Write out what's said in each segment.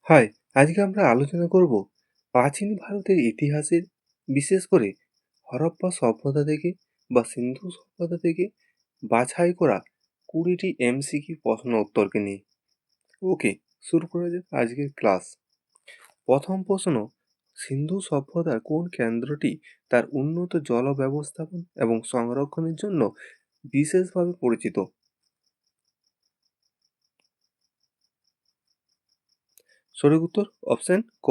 High, আজকে আমরা আলোচনা করব প্রাচীন ভারতের ইতিহাসের, বিশেষ করে হরপ্পা সভ্যতা থেকে বা সিন্ধু সভ্যতা থেকে বাছাই করা 20টি এমসিকিউ প্রশ্ন উত্তরকে নিয়ে। ওকে, শুরু করা যাক আজকের ক্লাস। প্রথম প্রশ্ন, সিন্ধু সভ্যতার কোন কেন্দ্রটি তার উন্নত জল ব্যবস্থাপন এবং সংরক্ষণের জন্য বিশেষভাবে পরিচিত? সঠিক উত্তর অপশন ক,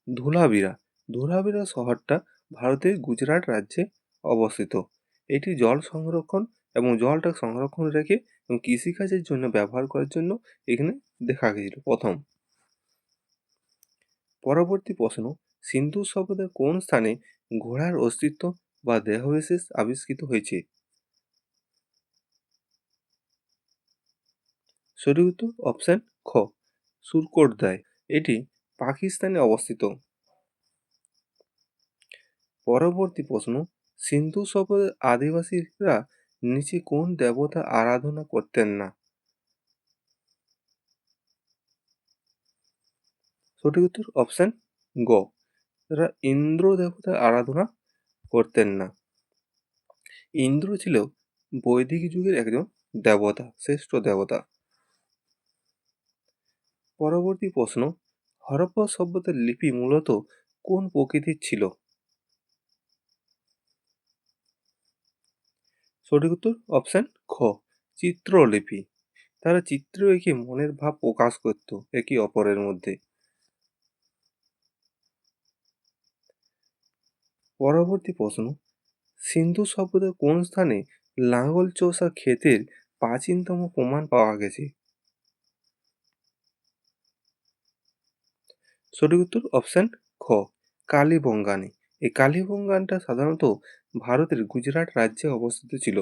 ধুলাবিরা। ধুলাবিরা শহরটা ভারতের গুজরাট রাজ্যে অবস্থিত। এটি জল সংরক্ষণ এবং জলটা সংরক্ষণ রেখে এবং কৃষিকাজের জন্য ব্যবহার করার জন্য এখানে দেখা গেছিল প্রথম। পরবর্তী প্রশ্ন, সিন্ধু সভ্যতার কোন স্থানে ঘোড়ার অস্তিত্ব বা দেহবিশেষ আবিষ্কৃত হয়েছে? সঠিক উত্তর অপশন খ, সুরকোটদ্বায়। এটি পাকিস্তানে অবস্থিত। পরবর্তী প্রশ্ন, সিন্ধু সভ্যতার আদিবাসীরা নিচে কোন দেবতা আরাধনা করতেন না? সঠিক উত্তর অপশন গ, তারা ইন্দ্র দেবতার আরাধনা করতেন না। ইন্দ্র ছিল বৈদিক যুগের একজন দেবতা, শ্রেষ্ঠ দেবতা। পরবর্তী প্রশ্ন, হরপ্পা সভ্যতার লিপি মূলত কোন প্রকৃতির ছিল? সঠিক উত্তর অপশন খ, চিত্রলিপি। তারা চিত্র এঁকে মনের ভাব প্রকাশ করত একে অপরের মধ্যে। পরবর্তী প্রশ্ন, সিন্ধু সভ্যতার কোন স্থানে লাঙ্গল চষা ক্ষেতের প্রাচীনতম প্রমাণ পাওয়া গেছে? সঠিক উত্তর অপশন খ, কালীবঙ্গানে। এই কালীবঙ্গানটা সাধারণত ভারতের গুজরাট রাজ্যে অবস্থিত ছিল।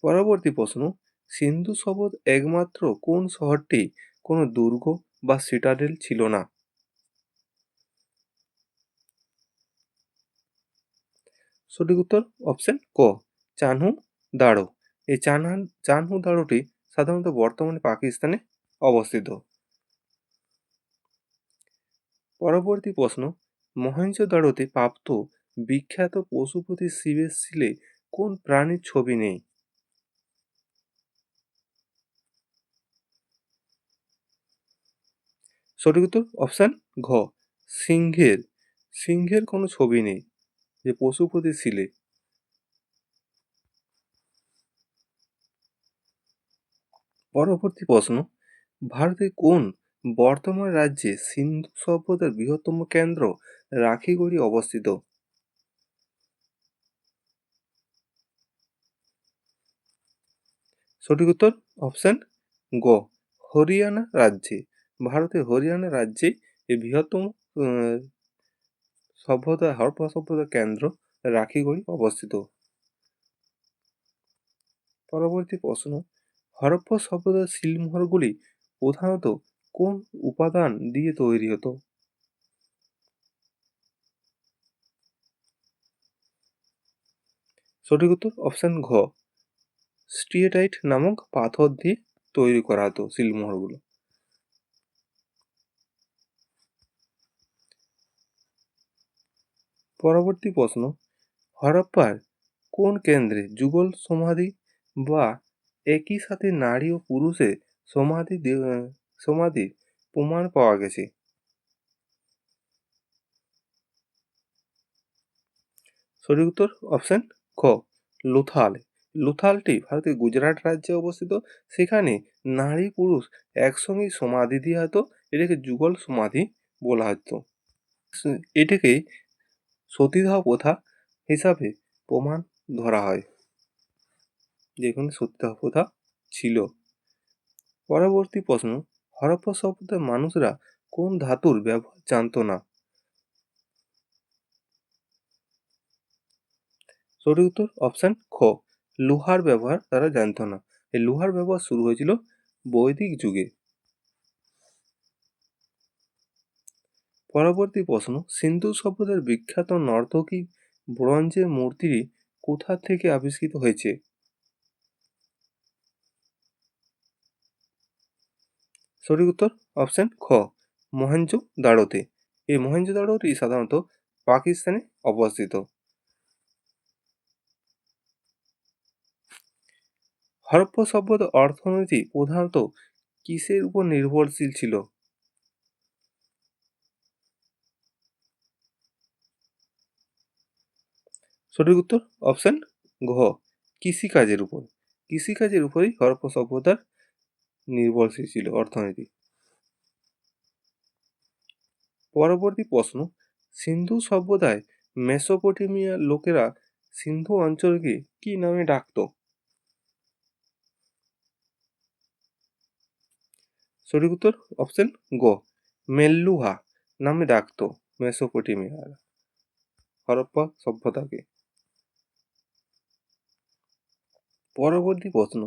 পরবর্তী প্রশ্ন, সিন্ধু সভ্যতার একমাত্র কোন শহরটি কোনো দুর্গ বা সিটাডেল ছিল না? সঠিক উত্তর অপশন ক, চানহু দাড়ো। এই চানহু দাড়োটি সাধারণত বর্তমানে পাকিস্তানে অবস্থিত। পরবর্তী প্রশ্ন, মহেঞ্জোদাড়োতে প্রাপ্ত বিখ্যাত পশুপতি শিবের শিলে কোন প্রাণীর ছবি নেই? সঠিক উত্তর অপশন ঘ, সিংহের। সিংহের কোনো ছবি নেই যে পশুপতি শিলে। পরবর্তী প্রশ্ন, ভারতের কোন বর্তমান রাজ্যে সিন্ধু সভ্যতার বৃহত্তম কেন্দ্র রাখিগড়ি অবস্থিত? সঠিক উত্তর অপশন গ, হরিয়ানা রাজ্যে। ভারতের হরিয়ানা রাজ্যে এই বৃহত্তম সভ্যতা, হরপ্পা সভ্যতার কেন্দ্র রাখিগড়ি অবস্থিত। পরবর্তী প্রশ্ন, হরপ্পা সভ্যতার শিলমোহরগুলি প্রধানত কোন উপাদান দিয়ে তৈরি হতো? সঠিক উত্তর অপশন ঘ, স্টিয়েটাইট নামক পাথর দিয়ে তৈরি করা হতো শিলমোহরগুলো। পরবর্তী প্রশ্ন, হরপ্পার কোন কেন্দ্রে যুগল সমাধি বা একই সাথে নারী ও পুরুষের সমাধির প্রমাণ পাওয়া গেছে? সঠিক উত্তর অপশন খ, লোথাল। লোথালটি ভারতের গুজরাট রাজ্যে অবস্থিত। সেখানে নারী পুরুষ একসঙ্গে সমাধি দেওয়া হতো। এটাকে যুগল সমাধি বলা হতো। এটাকে সতীদাহ প্রথা হিসাবে প্রমাণ ধরা হয়, যেখানে সতীদাহ প্রথা ছিল। পরবর্তী প্রশ্ন, হরপ্পা সভ্যতার মানুষরা কোন ধাতুর ব্যবহার জানতো না? সঠিক উত্তর অপশন খ, লোহার ব্যবহার তারা জানতো না। এই লোহার ব্যবহার শুরু হয়েছিল বৈদিক যুগে। পরবর্তী প্রশ্ন, সিন্ধু সভ্যতার বিখ্যাত নর্তকী ব্রোঞ্জের মূর্তিটি কোথা থেকে আবিষ্কৃত হয়েছে? সঠিক উত্তর অপশন খ মহেঞ্জোদাড়োতে। এই মহেঞ্জোদাড়োটি সাধারণত পাকিস্তানে অবস্থিত। হরপ্পা সভ্যতার অর্থনীতি প্রধানত কিসের উপর নির্ভরশীল ছিল? সঠিক উত্তর অপশন ঘ কৃষিকাজের উপর। কৃষিকাজের উপরেই হরপ্পা সভ্যতার নির্ভরশীল ছিল অর্থনীতি। পরবর্তী প্রশ্ন, সিন্ধু সভ্যতায় মেসোপটেমিয়ার লোকেরা সিন্ধু অঞ্চলকে কি নামে ডাকতো? সঠিক উত্তর অপশন গ মেল্লুহা নামে ডাকতো মেসোপটেমিয়ার হরপ্পা সভ্যতাকে। পরবর্তী প্রশ্ন,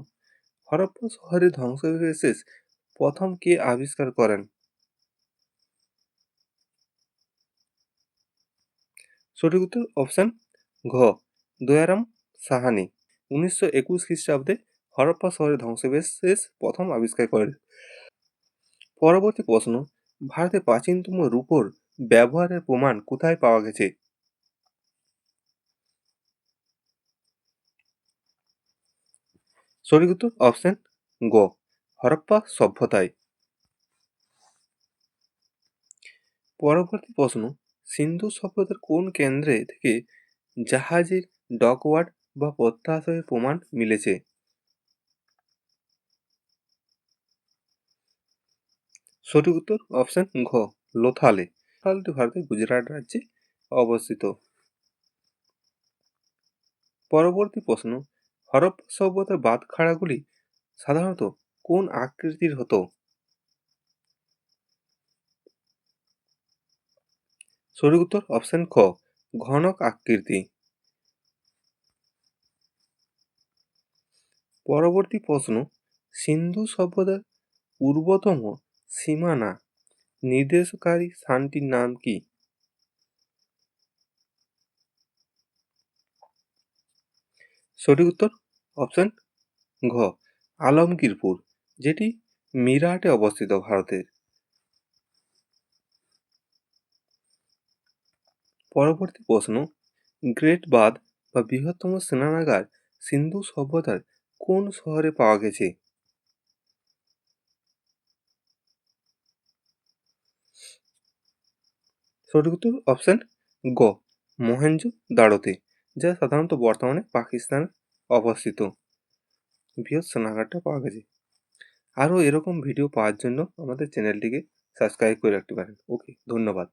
হরপ্পা শহরের ধ্বংসাবশেষ প্রথম কে আবিষ্কার করেন? সঠিক উত্তর অপশন ঘ দয়ারাম সাহানি 1921 খ্রিস্টাব্দে হরপ্পা শহরের ধ্বংসাবশেষ প্রথম আবিষ্কার করেন। পরবর্তী প্রশ্ন, ভারতে প্রাচীনতম রূপোর ব্যবহারের প্রমাণ কোথায় পাওয়া গেছে? সঠিক উত্তর অপশন গ হরপ্পা সভ্যতায়। পরবর্তী প্রশ্ন, সিন্ধু সভ্যতার কোন কেন্দ্রে থেকে জাহাজের ডকওয়ার্ড বা প্রত্যাহারের প্রমাণ মিলেছে? সঠিক উত্তর অপশন ঘ লোথালে। লোথালটি ভারতের গুজরাট রাজ্যে অবস্থিত। পরবর্তী প্রশ্ন, হরপ্পা সভ্যতার বাঁধখাড়াগুলি সাধারণত কোন আকৃতির হতো? সঠিক উত্তর অপশন খ ঘনক আকৃতি। পরবর্তী প্রশ্ন, সিন্ধু সভ্যতার পূর্বতম সীমানা নির্দেশকারী স্থানটির নাম কি? সঠিক উত্তর অপশন ঘ আলমগীরপুর, যেটি মিরাটে অবস্থিত ভারতের। পরবর্তী প্রশ্ন, গ্রেট বাঁধ বা বৃহত্তম স্নানাগার সিন্ধু সভ্যতার কোন শহরে পাওয়া গেছে? সঠিক উত্তর অপশন গ মহেঞ্জোদাড়োতে, যা সাধারণত বর্তমানে পাকিস্তানে অবস্থিত। বৃহৎ স্নানাগারটা পাওয়া গেছে। আরও এরকম ভিডিও পাওয়ার জন্য আমাদের চ্যানেলটিকে সাবস্ক্রাইব করে রাখতে পারেন। ওকে, ধন্যবাদ।